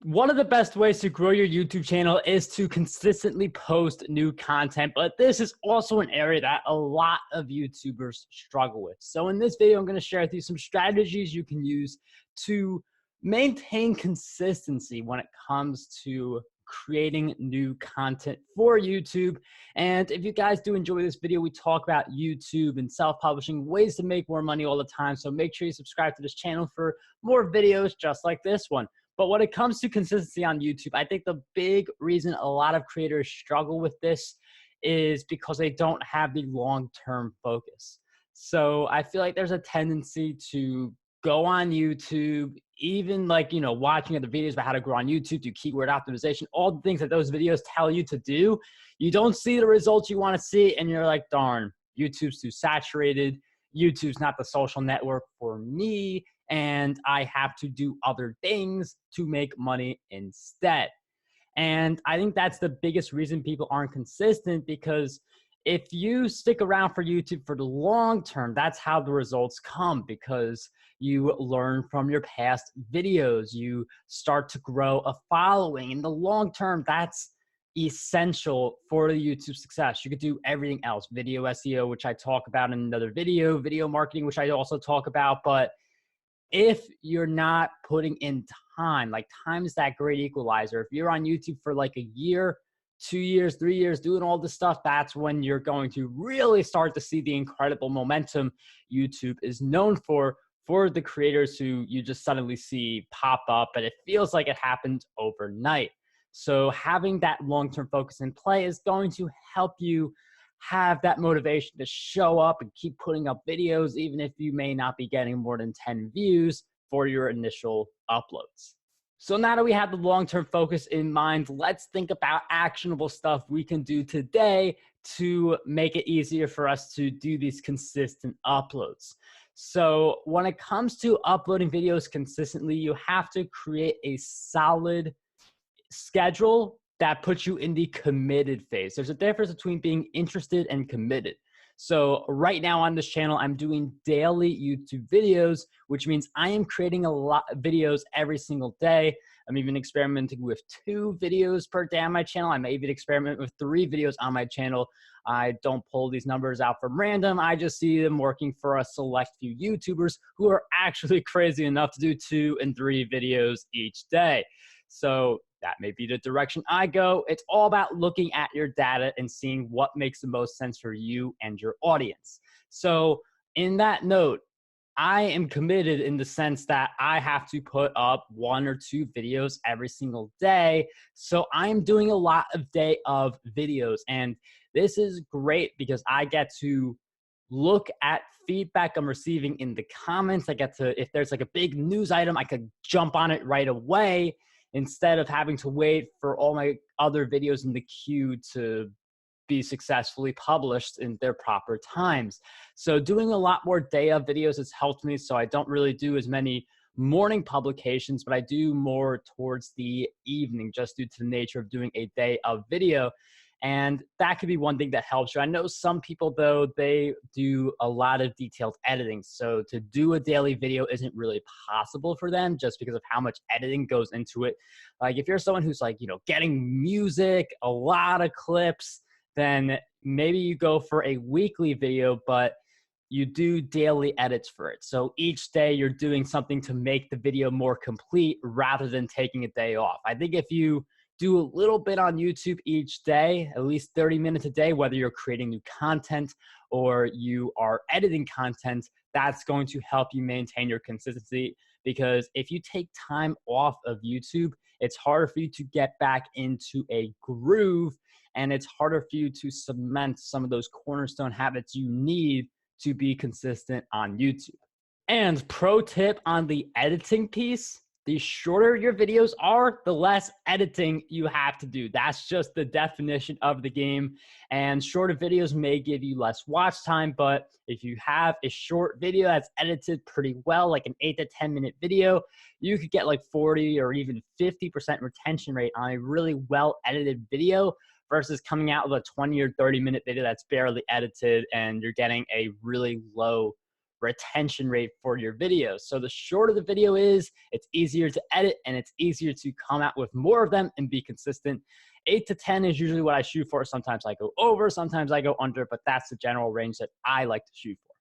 One of the best ways to grow your YouTube channel is to consistently post new content, but this is also an area that a lot of YouTubers struggle with. So in this video, I'm going to share with you some strategies you can use to maintain consistency when it comes to creating new content for YouTube. And if you guys do enjoy this video, we talk about YouTube and self-publishing, ways to make more money all the time. So make sure you subscribe to this channel for more videos just like this one. But when it comes to consistency on YouTube, I think the big reason a lot of creators struggle with this is because they don't have the long-term focus. So I feel like there's a tendency to go on YouTube, even like, watching other videos about how to grow on YouTube, do keyword optimization, all the things that those videos tell you to do. You don't see the results you want to see, and you're like, darn, YouTube's too saturated. YouTube's not the social network for me, and I have to do other things to make money instead. And I think that's the biggest reason people aren't consistent, because if you stick around for YouTube for the long term, that's how the results come, because you learn from your past videos. You start to grow a following. In the long term, that's essential for the YouTube success. You could do everything else, video SEO, which I talk about in another video, video marketing, which I also talk about. But if you're not putting in time, like time is that great equalizer. If you're on YouTube for like a year, 2 years, 3 years, doing all this stuff, that's when you're going to really start to see the incredible momentum YouTube is known for the creators who you just suddenly see pop up, and it feels like it happened overnight. So having that long-term focus in play is going to help you have that motivation to show up and keep putting up videos, even if you may not be getting more than 10 views for your initial uploads. So now that we have the long-term focus in mind, let's think about actionable stuff we can do today to make it easier for us to do these consistent uploads. So when it comes to uploading videos consistently, you have to create a solid schedule that puts you in the committed phase. There's a difference between being interested and committed. So right now on this channel, I'm doing daily YouTube videos, which means I am creating a lot of videos every single day. I'm even experimenting with 2 videos per day on my channel. I may even experiment with 3 videos on my channel. I don't pull these numbers out from random. I just see them working for a select few YouTubers who are actually crazy enough to do 2 and 3 videos each day. So that may be the direction I go. It's all about looking at your data and seeing what makes the most sense for you and your audience. So in that note, I am committed in the sense that I have to put up 1 or 2 videos every single day. So I'm doing a lot of day of videos, and this is great because I get to look at feedback I'm receiving in the comments. I get to, if there's like a big news item, I could jump on it right away, instead of having to wait for all my other videos in the queue to be successfully published in their proper times. So doing a lot more day of videos has helped me. So I don't really do as many morning publications, but I do more towards the evening, just due to the nature of doing a day of video. And that could be one thing that helps you. I know some people, though, they do a lot of detailed editing. So to do a daily video isn't really possible for them, just because of how much editing goes into it. Like if you're someone who's like, getting music, a lot of clips, then maybe you go for a weekly video, but you do daily edits for it. So each day you're doing something to make the video more complete rather than taking a day off. I think if you do a little bit on YouTube each day, at least 30 minutes a day, whether you're creating new content or you are editing content, that's going to help you maintain your consistency. Because if you take time off of YouTube, it's harder for you to get back into a groove, and it's harder for you to cement some of those cornerstone habits you need to be consistent on YouTube. And pro tip on the editing piece: the shorter your videos are, the less editing you have to do. That's just the definition of the game. And shorter videos may give you less watch time, but if you have a short video that's edited pretty well, like an 8 to 10 minute video, you could get like 40 or even 50% retention rate on a really well edited video, versus coming out with a 20 or 30 minute video that's barely edited and you're getting a really low retention rate for your videos. So the shorter the video is, it's easier to edit and it's easier to come out with more of them and be consistent. 8 to 10 is usually what I shoot for. Sometimes I go over, sometimes I go under, but that's the general range that I like to shoot for.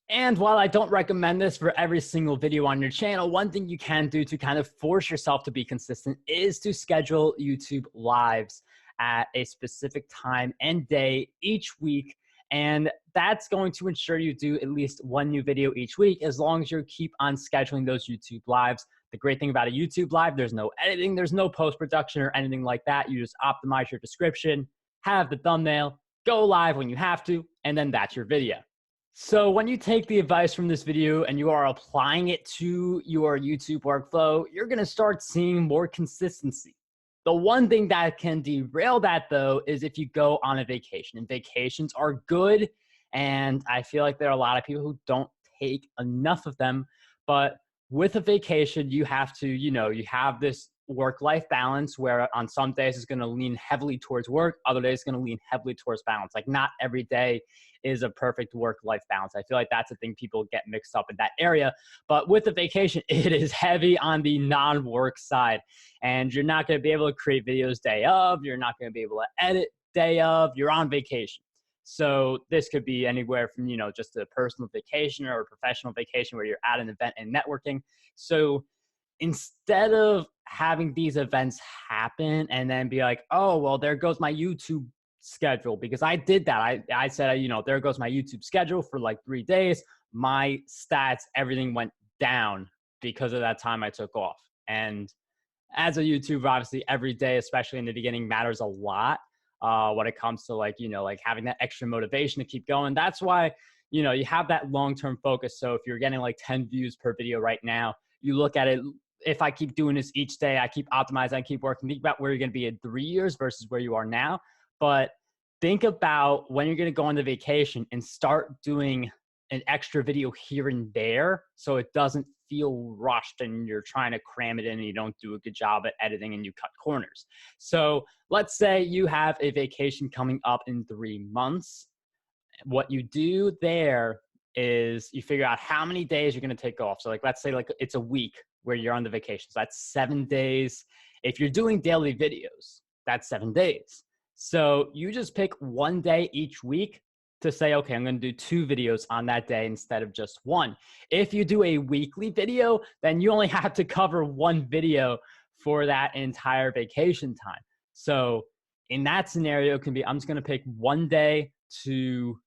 And while I don't recommend this for every single video on your channel, one thing you can do to kind of force yourself to be consistent is to schedule YouTube lives at a specific time and day each week. And that's going to ensure you do at least one new video each week, as long as you keep on scheduling those YouTube lives. The great thing about a YouTube live, there's no editing, there's no post-production or anything like that. You just optimize your description, have the thumbnail, go live when you have to, and then that's your video. So when you take the advice from this video and you are applying it to your YouTube workflow, you're going to start seeing more consistency. The one thing that can derail that, though, is if you go on a vacation. And vacations are good, and I feel like there are a lot of people who don't take enough of them. But with a vacation, you have to, you have this work-life balance where on some days it's going to lean heavily towards work, other days it's going to lean heavily towards balance. Like not every day is a perfect work-life balance. I feel like that's a thing people get mixed up in that area. But with the vacation, it is heavy on the non-work side, and you're not going to be able to create videos day of, you're not going to be able to edit day of, you're on vacation. So this could be anywhere from, just a personal vacation or a professional vacation where you're at an event and networking. So instead of having these events happen and then be like, oh, well, there goes my YouTube schedule, because I did that. I said, there goes my YouTube schedule for like 3 days. My stats, everything went down because of that time I took off. And as a YouTuber, obviously every day, especially in the beginning, matters a lot when it comes to like having that extra motivation to keep going. That's why, you have that long-term focus. So if you're getting like 10 views per video right now, you look at it, if I keep doing this each day, I keep optimizing, I keep working, think about where you're going to be in 3 years versus where you are now. But think about when you're going to go on the vacation and start doing an extra video here and there, so it doesn't feel rushed and you're trying to cram it in and you don't do a good job at editing and you cut corners. So let's say you have a vacation coming up in 3 months. What you do there is you figure out how many days you're going to take off. So like, let's say like it's a week where you're on the vacation. So that's 7 days. If you're doing daily videos, that's 7 days. So you just pick one day each week to say, okay, I'm going to do 2 videos on that day instead of just 1. If you do a weekly video, then you only have to cover 1 video for that entire vacation time. So in that scenario, it can be, I'm just going to pick 1 day to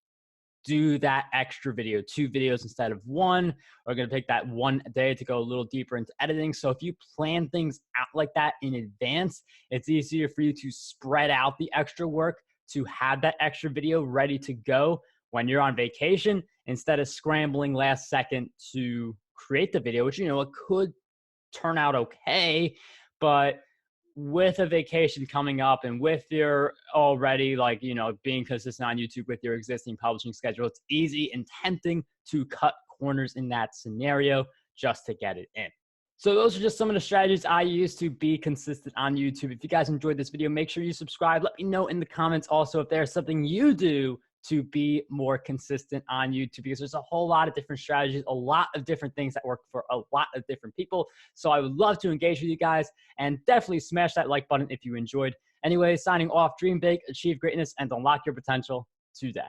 do that extra video, 2 videos instead of 1. We're going to pick that 1 day to go a little deeper into editing. So if you plan things out like that in advance, it's easier for you to spread out the extra work to have that extra video ready to go when you're on vacation, instead of scrambling last second to create the video, which, it could turn out okay. But with a vacation coming up and with your already being consistent on YouTube with your existing publishing schedule, it's easy and tempting to cut corners in that scenario just to get it in. So those are just some of the strategies I use to be consistent on YouTube. If you guys enjoyed this video, make sure you subscribe. Let me know in the comments also if there's something you do to be more consistent on YouTube, because there's a whole lot of different strategies, a lot of different things that work for a lot of different people. So I would love to engage with you guys, and definitely smash that like button if you enjoyed. Anyway, signing off, dream big, achieve greatness, and unlock your potential today.